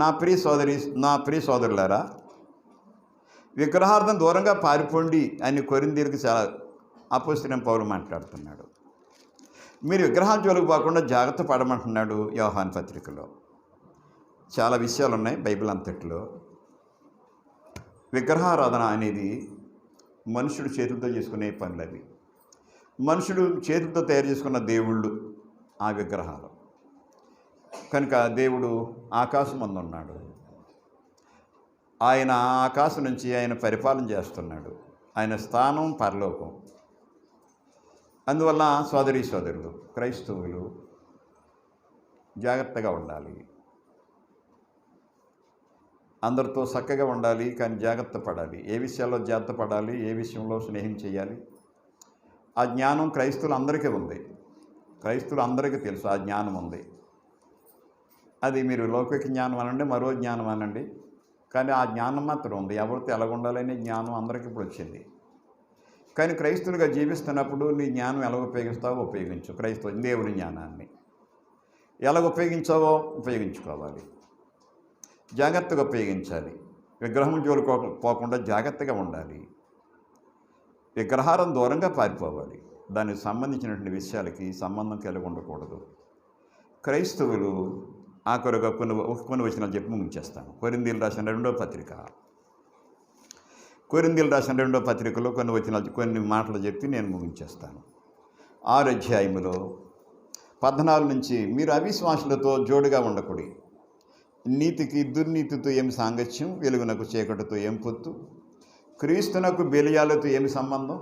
నా ప్రియ సోదరులారా, విగ్రహార్థం దూరంగా పారిపోండి అని కొరింథీయులకు చాలా అపోస్తలుడైన పౌలు మాట్లాడుతున్నాడు. మీరు విగ్రహాల జోలికి పోకుండా జాగ్రత్త పడమంటున్నాడు యోహాను పత్రికలో. చాలా విషయాలు ఉన్నాయి బైబిల్ అంతట్లో. విగ్రహారాధన అనేది మనుషుడు చేతులతో చేసుకునే పనులు. అవి మనుషుడు చేతులతో తయారు చేసుకున్న దేవుళ్ళు ఆ విగ్రహాలు. కనుక దేవుడు ఆకాశం మందు ఉన్నాడు. ఆయన ఆకాశం నుంచి ఆయన పరిపాలన చేస్తున్నాడు. ఆయన స్థానం పరలోకం. అందువల్ల సోదరులు, క్రైస్తవులు జాగ్రత్తగా ఉండాలి. అందరితో చక్కగా ఉండాలి, కానీ జాగ్రత్త పడాలి. ఏ విషయాల్లో జాగ్రత్త పడాలి, ఏ విషయంలో స్నేహం చేయాలి, ఆ జ్ఞానం క్రైస్తవులందరికీ ఉంది. క్రైస్తవులందరికీ తెలుసు ఆ జ్ఞానం ఉంది. అది మీరు లౌకిక జ్ఞానం అనండి, మరో జ్ఞానం అనండి, కానీ ఆ జ్ఞానం మాత్రం ఉంది. ఎవరితో ఎలాగుండాలనే జ్ఞానం అందరికీ ఇప్పుడు వచ్చింది. కానీ క్రైస్తవులుగా జీవిస్తున్నప్పుడు నీ జ్ఞానం ఎలా ఉపయోగిస్తావో ఉపయోగించు. దేవుని జ్ఞానాన్ని ఎలా ఉపయోగించావో ఉపయోగించుకోవాలి. జాగ్రత్తగా ఉపయోగించాలి. విగ్రహం జోలికి పోకుండా జాగ్రత్తగా ఉండాలి. విగ్రహారం దూరంగా పారిపోవాలి. దానికి సంబంధించినటువంటి విషయాలకి సంబంధం కలిగి ఉండకూడదు. క్రైస్తవులు ఆఖరుగా కొన్ని వచనాలు చెప్పి ముగించేస్తాను. కొరింథీయులకు రాసిన 2వ పత్రిక. కొరింథీయులకు రాసిన 2వ పత్రికలో కొన్ని మాటలు చెప్పి నేను ముగించేస్తాను. 6వ అధ్యాయములో 14 నుంచి, మీరు అవిశ్వాసులతో జోడుగా ఉండకూడదు. నీతికి దుర్నీతితో ఏమి సాంగత్యం, వెలుగునకు చీకటితో ఏం పొత్తు, క్రీస్తునకు బెలియాలతో ఏమి సంబంధం,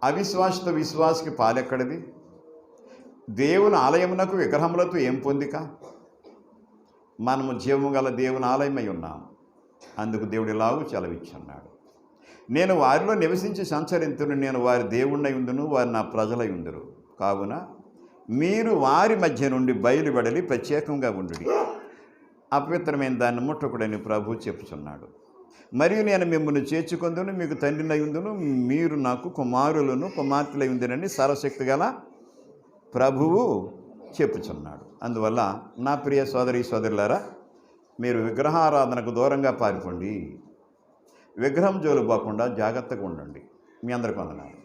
అవిశ్వాసతో విశ్వాసకి పాలెక్కడిది, దేవుని ఆలయమునకు విగ్రహములతో ఏం పొందిక. మనము జీవము గల దేవుని ఆలయమై ఉన్నాం. అందుకు దేవుడు ఇలాగూ సెలవిచ్చున్నాడు, నేను వారిలో నివసించి సంచరింతును, నేను వారి దేవుణ్ణి ఉందును, వారు నా ప్రజలై ఉందురు. కావున మీరు వారి మధ్య నుండి బయలువెడలి ప్రత్యేకంగా ఉండుడి, అపవిత్రమైన దాన్ని ముట్టకుడని ప్రభువు చెప్పుచున్నాడు. మరియు నేను మిమ్మల్ని చేర్చుకొందును, మీకు తండ్రినై ఉందును, మీరు నాకు కుమారులను కుమార్తెలై ఉందినని సర్వశక్తి గల ప్రభువు చెప్పుచున్నాడు. అందువల్ల నా ప్రియ సోదరులారా, మీరు విగ్రహారాధనకు దూరంగా పారిపోండి. విగ్రహం జోలు పోకుండా జాగ్రత్తగా ఉండండి. మీ అందరికీ వందనాలు.